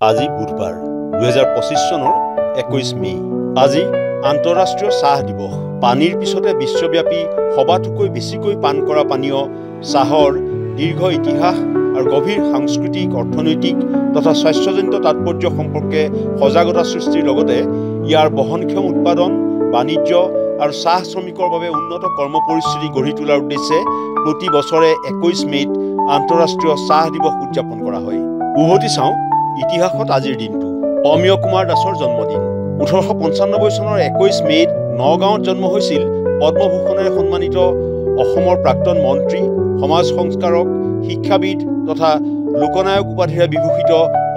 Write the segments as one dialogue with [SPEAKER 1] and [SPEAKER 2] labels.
[SPEAKER 1] আজি বুধবাৰ 2025 চনৰ 21 মে। আজি আন্তঃৰাষ্ট্ৰীয় চাহ দিৱস। পানীৰ পিছতে বিশ্বব্যাপী সবাতোকৈ বেছিকৈ পান কৰা পানীয় চাহৰ দীৰ্ঘ ইতিহাস আৰু গভীৰ সাংস্কৃতিক, অৰ্থনৈতিক তথা স্বাস্থ্যজনিত তাৎপৰ্য সম্পৰ্কে সজাগতা সৃষ্টিৰ লগতে ইয়াৰ বহনক্ষম উৎপাদন, বাণিজ্য আৰু চাহ শ্ৰমিকৰ বাবে উন্নত কৰ্ম পৰিস্থিতি গঢ়ি তোলাৰ উদ্দেশ্যে প্ৰতি বছৰে 21 মে'ত আন্তঃৰাষ্ট্ৰীয় চাহ দিৱস উদযাপন কৰা হয়। উভতি চাওঁ ইতিহাসত আজিৰ দিনটো। অমিয় কুমাৰ দাসৰ জন্মদিন 1895 চনৰ 21 মে'ত নগাঁৱত জন্ম হৈছিল পদ্মভূষণেৰে সন্মানিত অসমৰ প্ৰাক্তন মন্ত্ৰী, সমাজ সংস্কাৰক, শিক্ষাবিদ তথা লোকনায়ক উপাধিৰে বিভূষিত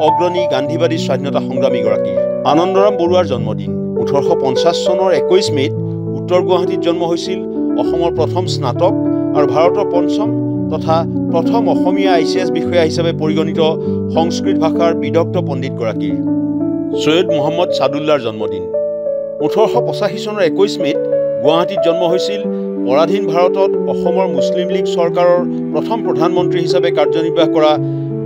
[SPEAKER 1] অগ্ৰণী গান্ধীবাদী স্বাধীনতা সংগ্ৰামীগৰাকীৰ। আনন্দৰাম বৰুৱাৰ জন্মদিন 1850 চনৰ 21 মে'ত উত্তৰ গুৱাহাটীত জন্ম হৈছিল অসমৰ প্ৰথম স্নাতক আৰু ভাৰতৰ পঞ্চম তথা প্ৰথম অসমীয়া ICS বিষয়া হিচাপে পৰিগণিত সংস্কৃত ভাষাৰ বিদগ্ধ পণ্ডিতগৰাকীৰ। সৈয়দ মহম্মদ ছাদুল্লাৰ জন্মদিন 1885 চনৰ 21 মে'ত গুৱাহাটীত জন্ম হৈছিল পৰাধীন ভাৰতত অসমৰ মুছলিম লীগ চৰকাৰৰ প্ৰথম প্ৰধানমন্ত্ৰী হিচাপে কাৰ্যনিৰ্বাহ কৰা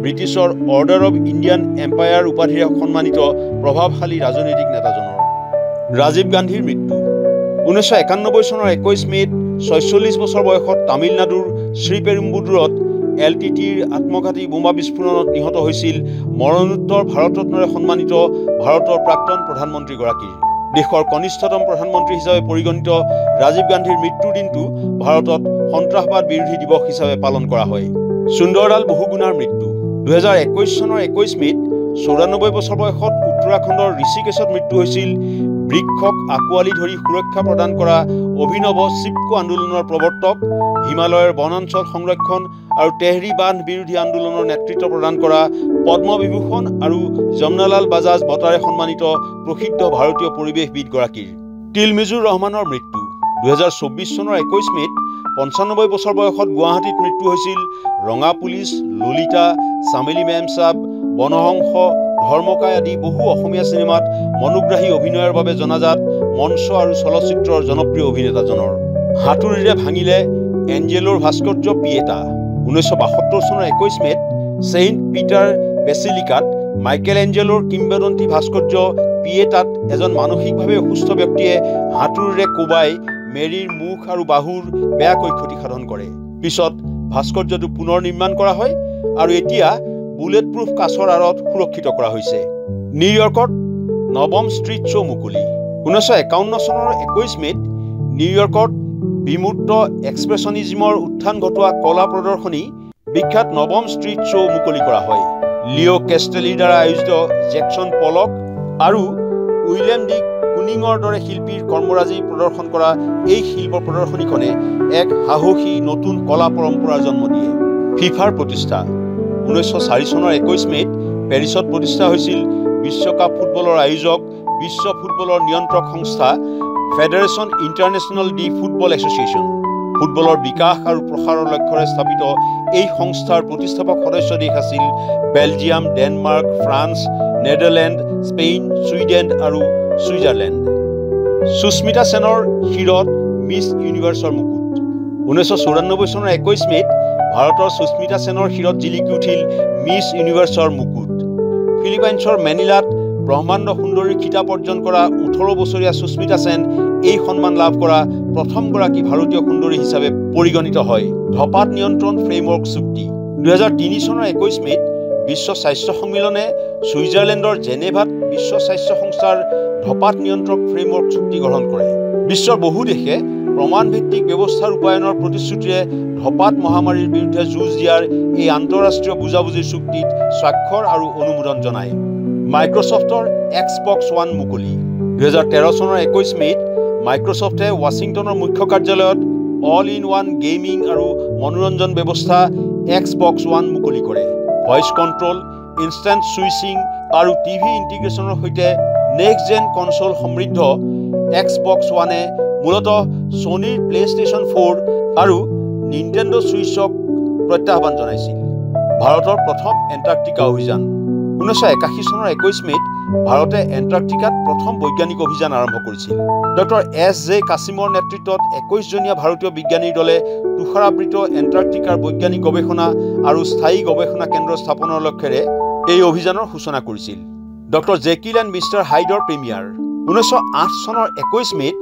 [SPEAKER 1] ব্ৰিটিছৰ অৰ্ডাৰ অৱ ইণ্ডিয়ান এম্পায়াৰ উপাধিৰে সন্মানিত প্ৰভাৱশালী ৰাজনৈতিক নেতাজনৰ। ৰাজীৱ গান্ধীৰ মৃত্যু 1991 চনৰ 21 মে'ত 46 বছৰ বয়সত তামিলনাডুৰ শ্ৰীপেৰুম্বুদুৰত LTTৰ আত্মঘাতী বোমা বিস্ফোৰণত নিহত হৈছিল মৰণোত্তৰ ভাৰতৰত্নৰে সন্মানিত ভাৰতৰ প্ৰাক্তন প্ৰধানমন্ত্ৰীগৰাকীৰ। দেশৰ কনিষ্ঠতম প্ৰধানমন্ত্ৰী হিচাপে পৰিগণিত ৰাজীৱ গান্ধীৰ মৃত্যুৰ দিনটো ভাৰতত সন্ত্ৰাসবাদ বিৰোধী দিৱস হিচাপে পালন কৰা হয়। সুন্দৰলাল বহুগুণাৰ মৃত্যু 2021 চনৰ 21 মে'ত 94 বছৰ বয়সত উত্তৰাখণ্ডৰ ঋষিকেশত মৃত্যু হৈছিল বৃক্ষক আঁকোৱালি ধৰি সুৰক্ষা প্ৰদান কৰা অভিনৱ চিপকো আন্দোলনৰ প্ৰৱৰ্তক, হিমালয়ৰ বনাঞ্চল সংৰক্ষণ আৰু তেহৰী বান্ধ বিৰোধী আন্দোলনৰ নেতৃত্ব প্ৰদান কৰা পদ্মবিভূষণ আৰু যমুনালাল বাজাজ বঁটাৰে সন্মানিত প্ৰসিদ্ধ ভাৰতীয় পৰিৱেশবিদগৰাকীৰ। তিলমিজুৰ ৰহমানৰ মৃত্যু 2024 চনৰ 21 মে'ত 95 বছৰ বয়সত গুৱাহাটীত মৃত্যু হৈছিল ৰঙা পুলিচ, ললিতা, চামেলি মেমচাব, বনহংস, ধৰ্মকায় আদি বহু অসমীয়া চিনেমাত মনোগ্ৰাহী অভিনয়ৰ বাবে জনাজাত মঞ্চ আৰু চলচ্চিত্ৰৰ জনপ্ৰিয় অভিনেতাজনৰ। হাতুৰিৰে ভাঙিলে এঞ্জেলৰ ভাস্কৰ্য পিয়েটা 1972 চনৰ 21 মে'ত ছেইণ্ট পিটাৰ বেচিলিকাত মাইকেল এঞ্জেলৰ কিংবদন্তি ভাস্কৰ্য পিয়েটাত এজন মানসিকভাৱে অসুস্থ ব্যক্তিয়ে হাতুৰিৰে কোবাই মেৰীৰ মুখ আৰু বাহুৰ বেয়াকৈ ক্ষতিসাধন কৰে। পিছত ভাস্কৰ্যটো পুনৰ নিৰ্মাণ কৰা হয় আৰু এতিয়া বুলেট প্ৰুফ কাছৰ আঁৰত সুৰক্ষিত কৰা হৈছে। নিউয়ৰ্কত নৱম ষ্ট্ৰীট শ্ব' মুকলি 1951 চনৰ 21 মে'ত নিউয়ৰ্কত বিমূৰ্ত এক্সপ্ৰেছনিজিমৰ উত্থান ঘটোৱা কলা প্ৰদৰ্শনী বিখ্যাত নৱম ষ্ট্ৰীট শ্ব' মুকলি কৰা হয়। লিঅ' কেষ্টেলিৰ দ্বাৰা আয়োজিত জেকচন পলক আৰু উইলিয়াম ডি কুনিঙৰ দৰে শিল্পীৰ কৰ্মৰাজি প্ৰদৰ্শন কৰা এই শিল্প প্ৰদৰ্শনীখনে এক সাহসী নতুন কলা পৰম্পৰাৰ জন্ম দিয়ে। ফিফাৰ প্ৰতিষ্ঠা 1904 চনৰ 21 মে'ত পেৰিছত প্ৰতিষ্ঠা হৈছিল বিশ্বকাপ ফুটবলৰ আয়োজক, বিশ্ব ফুটবলৰ নিয়ন্ত্ৰক সংস্থা federation international D football association. ফুটবলৰ বিকাশ আৰু প্ৰসাৰৰ লক্ষ্যৰে স্থাপিত এই সংস্থাৰ প্ৰতিষ্ঠাপক সদস্য দেশ আছিল Belgium, Denmark, France, Netherlands, Spain, Sweden আৰু ছুইজাৰলেণ্ড। সুস্মিতা সেনৰ শিৰত মিছ ইউনিভাৰ্ছৰ মুকুট 1994 চনৰ 21 মে'ত ভাৰতৰ সুস্মিতা সেনৰ শিৰত জিলিকি উঠিল মিছ ইউনিভাৰ্ছৰ মুকুট। ফিলিপাইনছৰ মেনিলাত ব্ৰহ্মাণ্ড সুন্দৰীৰ খিতাপ অৰ্জন কৰা 18 বছৰীয়া সুস্মিতা সেন এই সন্মান লাভ কৰা প্ৰথমগৰাকী ভাৰতীয় সুন্দৰী হিচাপে পৰিগণিত হয়। ধঁপাত নিয়ন্ত্ৰণ ফ্ৰেমৱৰ্ক চুক্তি 2003 চনৰ 21 মে'ত বিশ্ব স্বাস্থ্য সন্মিলনে ছুইজাৰলেণ্ডৰ জেনেভাত বিশ্ব স্বাস্থ্য সংস্থাৰ ধঁপাত নিয়ন্ত্ৰক ফ্ৰেমৱৰ্ক চুক্তি গ্ৰহণ কৰে। বিশ্বৰ বহু দেশে প্ৰমাণভিত্তিক ব্যৱস্থা ৰূপায়ণৰ প্ৰতিশ্ৰুতিৰে ধঁপাত মহামাৰীৰ বিৰুদ্ধে যুঁজ দিয়াৰ এই আন্তঃৰাষ্ট্ৰীয় বুজাবুজিৰ চুক্তিত স্বাক্ষৰ আৰু অনুমোদন জনায়। মাইক্ৰছফ্টৰ Xbox One মুকলি 2013 চনৰ 21 মে'ত মাইক্ৰছফ্টে ৱাশ্বিংটনৰ মুখ্য কাৰ্যালয়ত অল ইন ওৱান গেমিং আৰু মনোৰঞ্জন ব্যৱস্থা Xbox One মুকলি কৰে। ভইচ কণ্ট্ৰল, ইনষ্টেণ্ট ছুইচিং আৰু টিভি ইণ্টিগ্ৰেশ্যনৰ সৈতে নেক্সট জেন কনচোল সমৃদ্ধ Xbox One মূলতঃ ছনীৰ প্লে'ষ্টেশ্যন 4 আৰু নিনটেণ্ডো ছুইচক প্ৰত্যাহ্বান জনাইছিল। ভাৰতৰ প্ৰথম এণ্টাৰ্কটিকা অভিযান 1981 চনৰ 21 মে'ত ভাৰতে এণ্টাৰ্কটিকাত প্ৰথম বৈজ্ঞানিক অভিযান আৰম্ভ কৰিছিল। Doctor S.J. কাছিমৰ নেতৃত্বত 21জনীয়া ভাৰতীয় বিজ্ঞানীৰ দলে তুষাৰাবৃত এণ্টাৰ্কটিকাৰ বৈজ্ঞানিক গৱেষণা আৰু স্থায়ী গৱেষণা কেন্দ্ৰ স্থাপনৰ লক্ষ্যৰে এই অভিযানৰ সূচনা কৰিছিল। ডক্টৰ জেকিল এণ্ড মিষ্টাৰ হাইডৰ প্ৰিমিয়াৰ 1908 চনৰ 21 মে'ত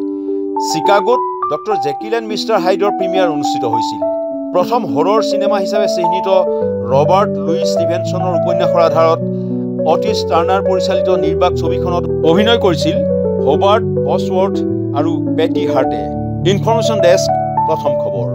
[SPEAKER 1] চিকাগোত ডক্টৰ জেকিল এণ্ড মিষ্টাৰ হাইডৰ প্ৰিমিয়াৰ অনুষ্ঠিত হৈছিল। প্ৰথম হৰৰ চিনেমা হিচাপে চিহ্নিত ৰবাৰ্ট লুইচ ষ্টিভেনছনৰ উপন্যাসৰ আধাৰত অটিছ টাৰ্নাৰ পৰিচালিত নিৰ্বাক ছবিখনত অভিনয় কৰিছিল হবাৰ্ট বছৱৰ্থ আৰু পেটি হাৰ্টে। ইনফৰমেশ্যন ডেস্ক, প্ৰথম খবৰ।